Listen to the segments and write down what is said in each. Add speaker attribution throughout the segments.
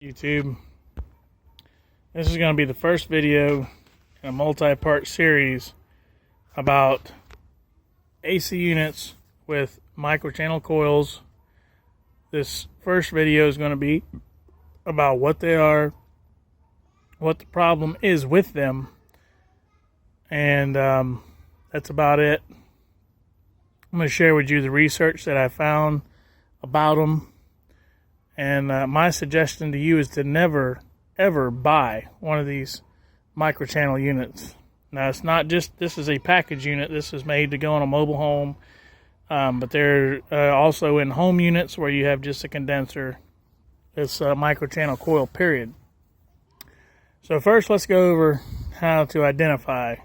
Speaker 1: YouTube. This is going to be the first video in a multi-part series about AC units with microchannel coils. This first video is going to be about what they are, what the problem is with them, and that's about it. I'm going to share with you the research that I found about them. And my suggestion to you is to never, ever buy one of these microchannel units. Now, it's not just, this is a package unit. This is made to go in a mobile home. But they're also in home units where you have just a condenser. It's a microchannel coil, period. So first, let's go over how to identify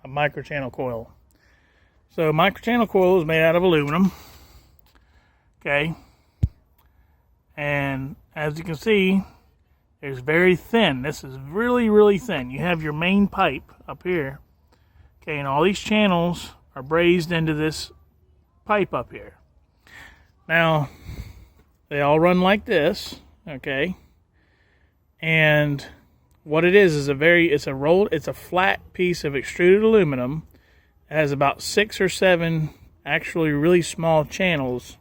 Speaker 1: a microchannel coil. So microchannel coil is made out of aluminum. Okay. And as you can see, it's very thin. This is really, really thin. You have your main pipe up here. Okay, and all these channels are brazed into this pipe up here. Now, they all run like this, okay? And what it is it's a flat piece of extruded aluminum. It has about 6 or 7 actually really small channels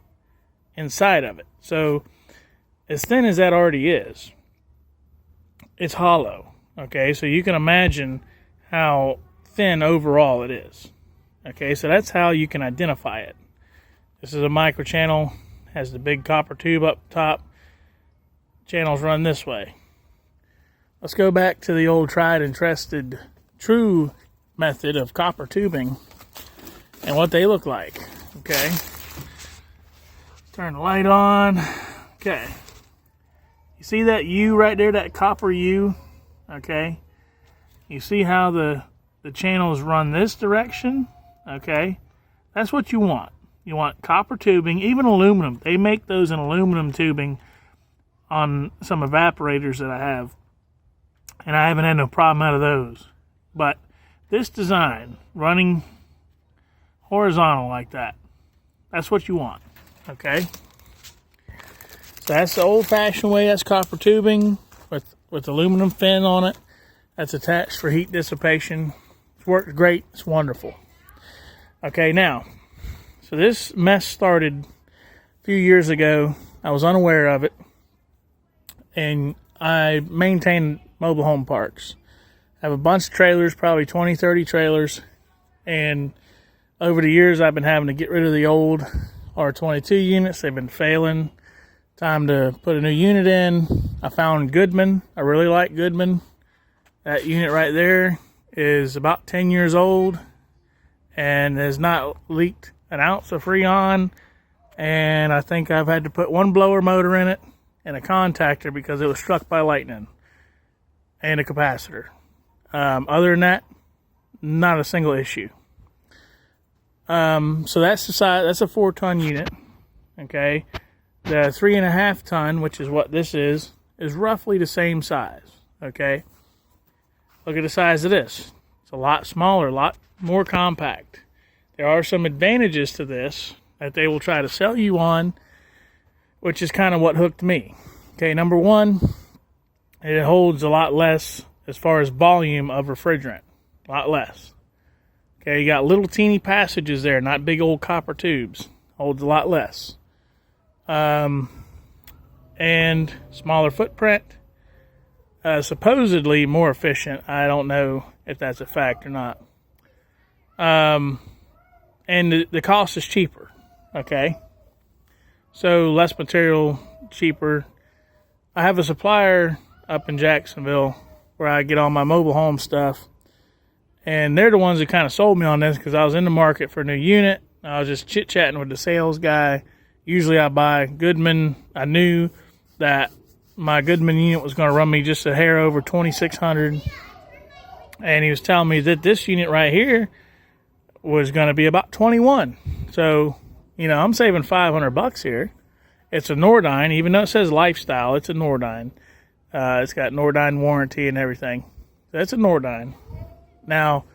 Speaker 1: inside of it. So as thin as that already is, it's hollow, okay? So you can imagine how thin overall it is, okay? So that's how you can identify it. This is a microchannel, has the big copper tube up top. Channels run this way. Let's go back to the old tried and trusted true method of copper tubing and what they look like, okay? Turn the light on, okay. You see that U right there, that copper U, okay? You see how the channels run this direction, okay? That's what you want. You want copper tubing, even aluminum. They make those in aluminum tubing on some evaporators that I have, and I haven't had no problem out of those. But this design, running horizontal like that, that's what you want, okay? That's the old-fashioned way. That's copper tubing with aluminum fin on it. That's attached for heat dissipation. It's worked great. It's wonderful. Okay, now, so this mess started a few years ago. I was unaware of it, and I maintain mobile home parks. I have a bunch of trailers, probably 20, 30 trailers, and over the years I've been having to get rid of the old R22 units. They've been failing. Time to put a new unit in. I found Goodman. I really like Goodman. That unit right there is about 10 years old and has not leaked an ounce of Freon. And I think I've had to put one blower motor in it and a contactor because it was struck by lightning, and a capacitor. Other than that, not a single issue. So that's the size. That's a 4-ton unit. Okay. The 3.5 ton, which is what this is roughly the same size, okay? Look at the size of this. It's a lot smaller, a lot more compact. There are some advantages to this that they will try to sell you on, which is kind of what hooked me. Okay, number one, it holds a lot less as far as volume of refrigerant, a lot less. Okay, you got little teeny passages there, not big old copper tubes. Holds a lot less. And smaller footprint, supposedly more efficient. I don't know if that's a fact or not. And the cost is cheaper, okay? So less material, cheaper. I have a supplier up in Jacksonville where I get all my mobile home stuff, and they're the ones that kind of sold me on this because I was in the market for a new unit. I was just chit-chatting with the sales guy. Usually I buy Goodman. I knew that my Goodman unit was going to run me just a hair over $2,600. And he was telling me that this unit right here was going to be about $21. So, you know, I'm saving $500 here. It's a Nordyne. Even though it says lifestyle, it's a Nordyne. It's got Nordyne warranty and everything. So that's a Nordyne. Now,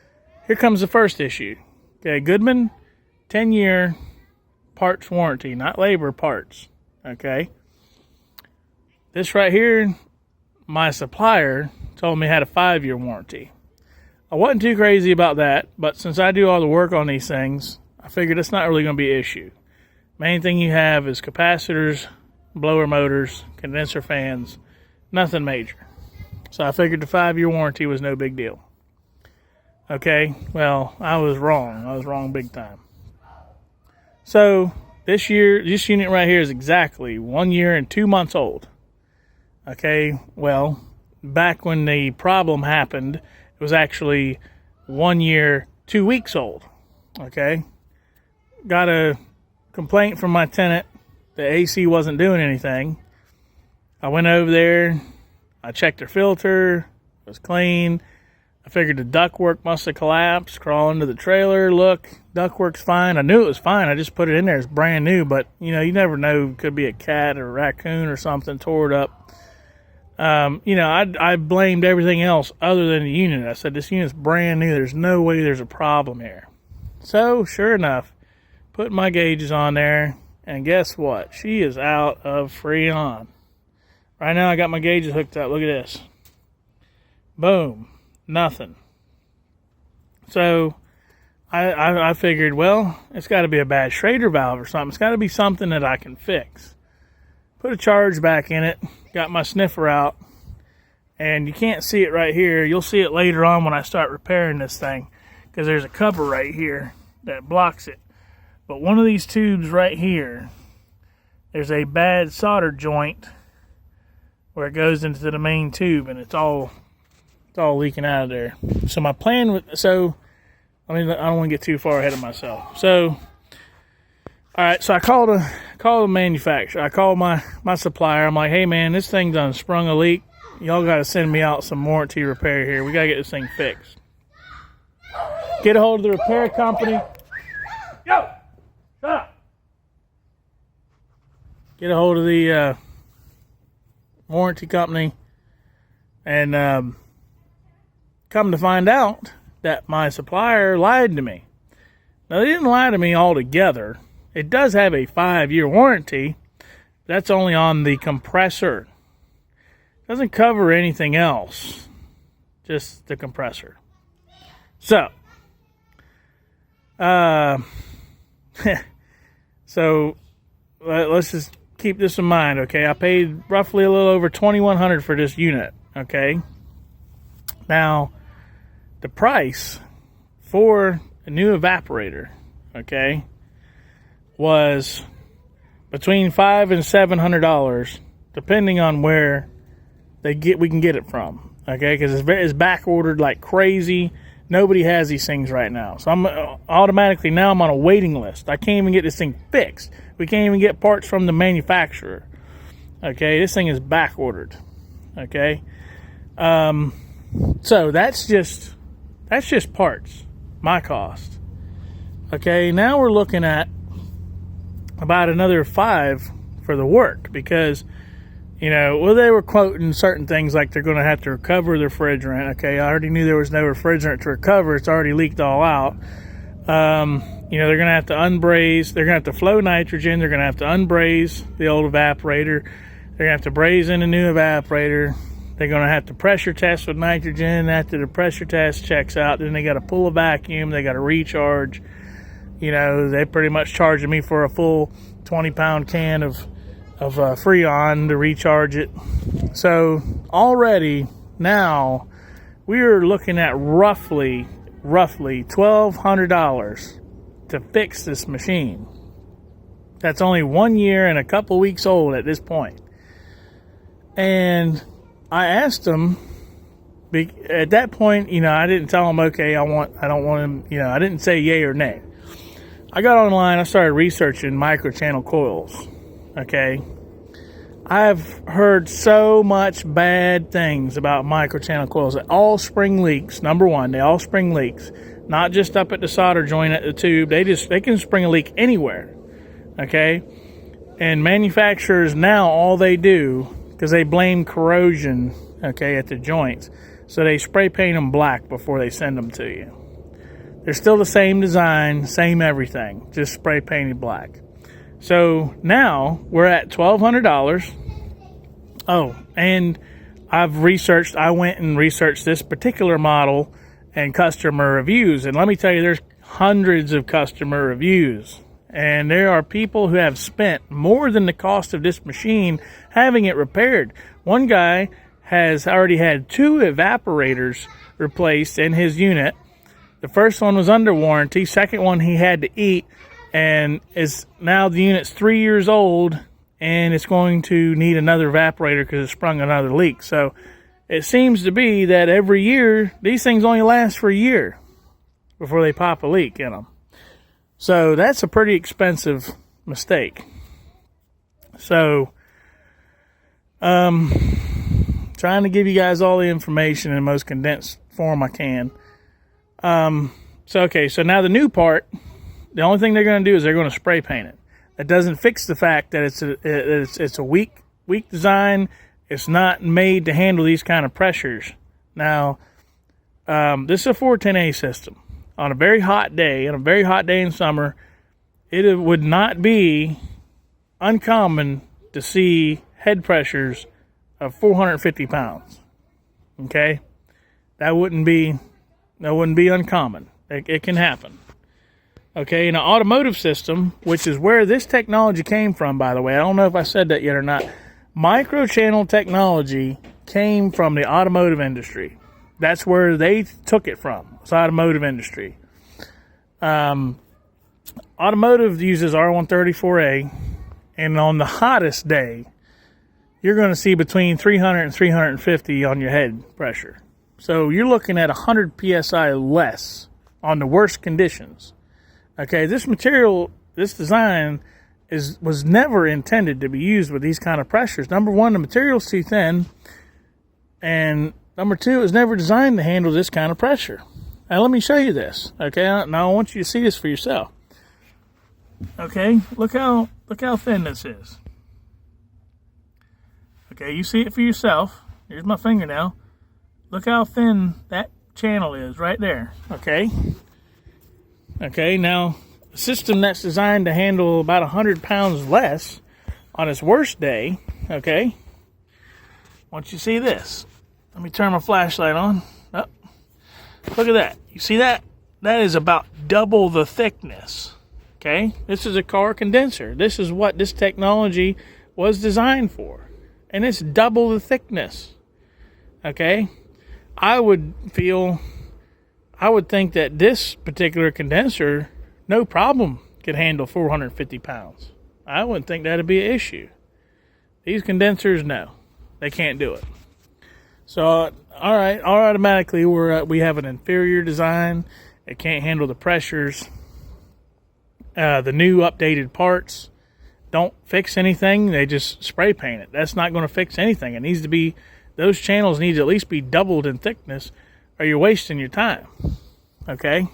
Speaker 1: here comes the first issue. Okay, Goodman, 10-year parts warranty, not labor, parts. Okay, this right here my supplier told me it had a 5-year warranty. I wasn't too crazy about that, but since I do all the work on these things, I figured it's not really going to be an issue. Main thing you have is capacitors, blower motors, condenser fans, nothing major. So I figured the 5-year warranty was no big deal. Okay, well, I was wrong. I was wrong big time. So this unit right here is exactly 1 year and 2 months old. Okay, well, back when the problem happened, it was actually 1 year, 2 weeks old. Okay, got a complaint from my tenant. The AC wasn't doing anything. I went over there. I checked their filter. It was clean. I figured the ductwork must have collapsed. Crawl into the trailer. Look, ductwork's fine. I knew it was fine. I just put it in there. It's brand new, but you know, you never know. It could be a cat or a raccoon or something tore it up. You know, I blamed everything else other than the unit. I said, this unit's brand new. There's no way there's a problem here. So, sure enough, put my gauges on there, and guess what? She is out of Freon. Right now, I got my gauges hooked up. Look at this. Boom. Nothing. So, I figured, well, it's got to be a bad Schrader valve or something. It's got to be something that I can fix. Put a charge back in it. Got my sniffer out. And you can't see it right here. You'll see it later on when I start repairing this thing, because there's a cover right here that blocks it. But one of these tubes right here, there's a bad solder joint where it goes into the main tube, and it's all leaking out of there. So my plan with, I don't want to get too far ahead of myself. So, all right, so I called the manufacturer. I called my supplier. I'm like, hey man, this thing done sprung a leak. Y'all got to send me out some warranty repair here. We got to get this thing fixed. Get a hold of the repair company. Yo, shut up. Get a hold of the warranty company, and come to find out that my supplier lied to me. Now, they didn't lie to me altogether. It does have a 5-year warranty. That's only on the compressor. It doesn't cover anything else, just the compressor. So, so let's just keep this in mind, okay? I paid roughly a little over $2,100 for this unit, okay? Now, the price for a new evaporator, okay, was between $500 and $700, depending on where we can get it from, okay? Because it's back ordered like crazy. Nobody has these things right now, so I'm automatically now I'm on a waiting list. I can't even get this thing fixed. We can't even get parts from the manufacturer. Okay, this thing is back ordered. Okay, so that's just parts, my cost. Okay, now we're looking at about another $5 for the work, because you know, well, they were quoting certain things like they're going to have to recover the refrigerant. Okay, I already knew there was no refrigerant to recover. It's already leaked all out. You know, they're going to have to unbraze. They're going to have to flow nitrogen. They're going to have to unbraze the old evaporator. They're going to have to braze in a new evaporator. They're going to have to pressure test with nitrogen. After the pressure test checks out, then they got to pull a vacuum. They got to recharge. You know, they pretty much charging me for a full 20-pound can of Freon to recharge it. So already now we are looking at roughly $1,200 to fix this machine. That's only 1 year and a couple weeks old at this point. And I asked them at that point, you know, I didn't tell them, okay, I don't want them, you know, I didn't say yay or nay. I got online, I started researching microchannel coils. Okay, I've heard so much bad things about microchannel coils. That all spring leaks. Number one, they all spring leaks, not just up at the solder joint at the tube. They can spring a leak anywhere. Okay, and manufacturers now, all they do, because they blame corrosion, okay, at the joints, so they spray paint them black before they send them to you. They're still the same design, same everything, just spray painted black. So now we're at $1,200. Oh, and I went and researched this particular model and customer reviews. And let me tell you, there's hundreds of customer reviews. And there are people who have spent more than the cost of this machine having it repaired. One guy has already had 2 evaporators replaced in his unit. The first one was under warranty. Second one he had to eat, and is now the unit's 3 years old, and it's going to need another evaporator because it sprung another leak. So it seems to be that every year, these things only last for a year before they pop a leak in them. So that's a pretty expensive mistake. So, trying to give you guys all the information in the most condensed form I can. So now the new part, the only thing they're going to do is they're going to spray paint it. That doesn't fix the fact that it's a weak design. It's not made to handle these kind of pressures. Now, this is a 410A system. On a very hot day, in summer, it would not be uncommon to see head pressures of 450 pounds. Okay? That wouldn't be uncommon. It can happen. Okay, in an automotive system, which is where this technology came from, by the way, I don't know if I said that yet or not. Microchannel technology came from the automotive industry. That's where they took it from. It's automotive industry. Automotive uses R134A, and on the hottest day, you're going to see between 300 and 350 on your head pressure. So you're looking at 100 psi less on the worst conditions. Okay, this material, this design was never intended to be used with these kind of pressures. Number one, the material's too thin, and number two, it was never designed to handle this kind of pressure. Now let me show you this. Okay, now I want you to see this for yourself. Okay, look how thin this is. Okay, you see it for yourself. Here's my finger now. Look how thin that channel is right there. Okay. Okay, now a system that's designed to handle about 100 pounds less on its worst day. Okay. Once you see this, let me turn my flashlight on. Oh, look at that. You see that? That is about double the thickness. Okay. This is a car condenser. This is what this technology was designed for. And it's double the thickness. Okay. I would think that this particular condenser, no problem, could handle 450 pounds. I wouldn't think that'd be an issue. These condensers, no. They can't do it. So, automatically we have an inferior design. It can't handle the pressures. The new updated parts don't fix anything. They just spray paint it. That's not going to fix anything. It needs to be, those channels need to at least be doubled in thickness, or you're wasting your time. Okay?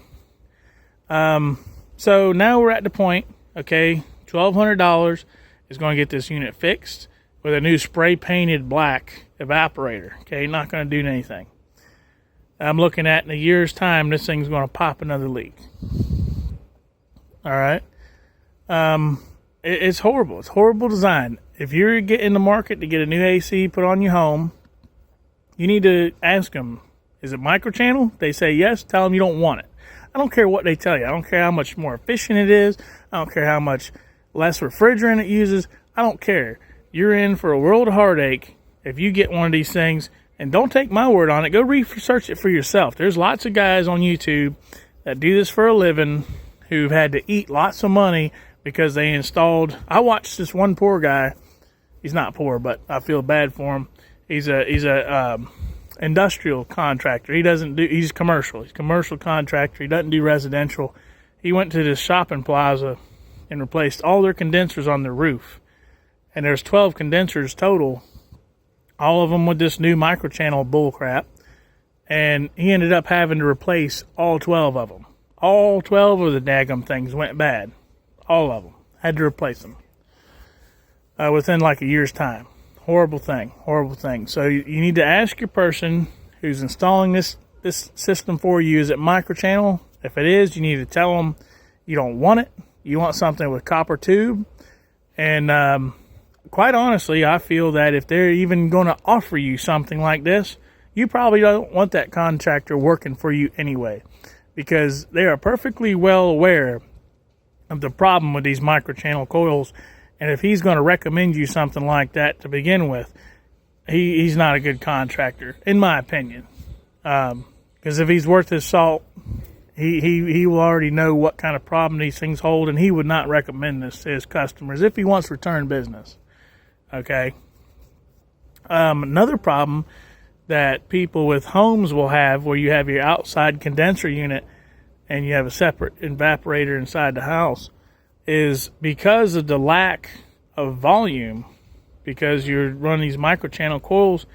Speaker 1: So now we're at the point, okay, $1,200 is going to get this unit fixed with a new spray painted black evaporator. Okay, not going to do anything. I'm looking at in a year's time, this thing's going to pop another leak. All right. It's horrible. It's horrible design. If you're getting the market to get a new AC put on your home, you need to ask them, is it Microchannel? They say yes, tell them you don't want it. I don't care what they tell you. I don't care how much more efficient it is. I don't care how much less refrigerant it uses. I don't care. You're in for a world of heartache if you get one of these things. And don't take my word on it. Go research it for yourself. There's lots of guys on YouTube that do this for a living who've had to eat lots of money because they installed. I watched this one poor guy. He's not poor, but I feel bad for him. He's a industrial contractor. He's commercial. He's a commercial contractor. He doesn't do residential. He went to this shopping plaza and replaced all their condensers on their roof. And there's 12 condensers total, all of them with this new microchannel bullcrap. And he ended up having to replace all 12 of them. All 12 of the daggum things went bad. All of them. Had to replace them. Within like a year's time. Horrible thing. So you need to ask your person who's installing this system for you, is it Microchannel? If it is, you need to tell them you don't want it. You want something with copper tube. And quite honestly, I feel that if they're even going to offer you something like this, you probably don't want that contractor working for you anyway, because they are perfectly well aware of the problem with these microchannel coils. And if he's going to recommend you something like that to begin with, he's not a good contractor, in my opinion. Because if he's worth his salt, he will already know what kind of problem these things hold, and he would not recommend this to his customers if he wants return business. Okay. Another problem that people with homes will have, where you have your outside condenser unit and you have a separate evaporator inside the house, is because of the lack of volume, because you're running these microchannel coils.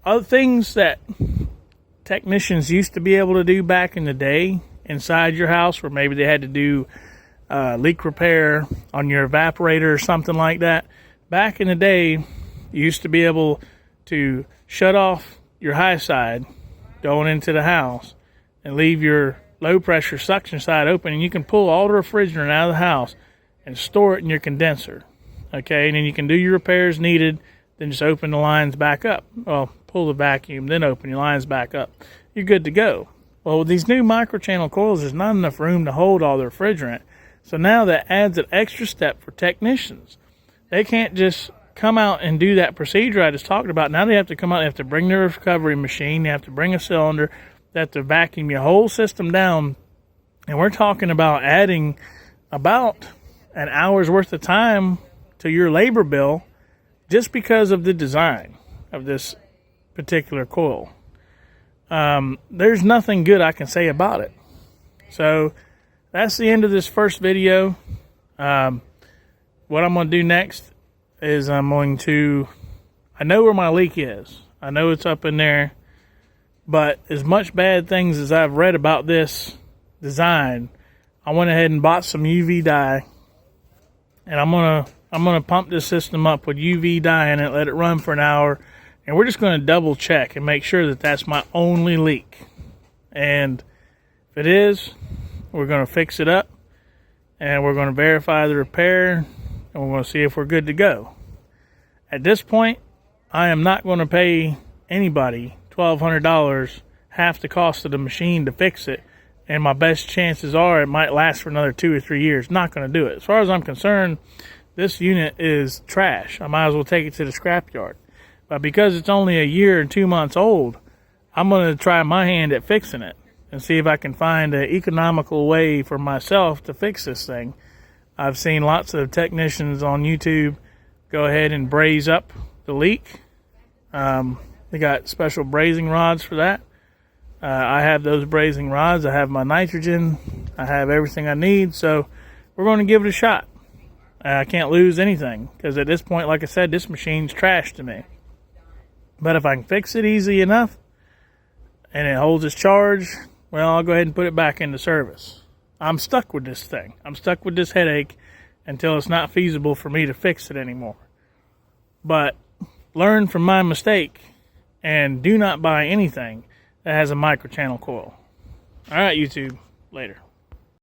Speaker 1: Other things that technicians used to be able to do back in the day inside your house, where maybe they had to do leak repair on your evaporator or something like that. Back in the day, you used to be able to shut off your high side going into the house and leave your low pressure suction side open, and you can pull all the refrigerant out of the house and store it in your condenser. Okay, and then you can do your repairs needed, then just open the lines back up. Well, pull the vacuum, then open your lines back up. You're good to go. Well, with these new microchannel coils, there's not enough room to hold all the refrigerant. So now that adds an extra step for technicians. They can't just come out and do that procedure I just talked about. Now they have to come out, they have to bring their recovery machine, they have to bring a cylinder, they have to vacuum your whole system down. And we're talking about adding about an hour's worth of time to your labor bill just because of the design of this particular coil. There's nothing good I can say about it. So that's the end of this first video. What I'm going to do next is I know where my leak is. I know it's up in there. But as much bad things as I've read about this design, I went ahead and bought some UV dye. And I'm gonna pump this system up with UV dye in it, let it run for an hour, and we're just going to double check and make sure that that's my only leak. And if it is, we're going to fix it up, and we're going to verify the repair, and we're going to see if we're good to go. At this point, I am not going to pay anybody $1,200, half the cost of the machine, to fix it, and my best chances are it might last for another 2 or 3 years. Not going to do it. As far as I'm concerned, this unit is trash. I might as well take it to the scrapyard. But because it's only a year and 2 months old, I'm going to try my hand at fixing it and see if I can find an economical way for myself to fix this thing. I've seen lots of technicians on YouTube go ahead and braze up the leak. They got special brazing rods for that. I have those brazing rods. I have my nitrogen. I have everything I need. So we're going to give it a shot. I can't lose anything, because at this point, like I said, this machine's trash to me. But if I can fix it easy enough and it holds its charge, well, I'll go ahead and put it back into service. I'm stuck with this thing. I'm stuck with this headache until it's not feasible for me to fix it anymore. But learn from my mistake and do not buy anything that has a microchannel coil. All right, YouTube. Later.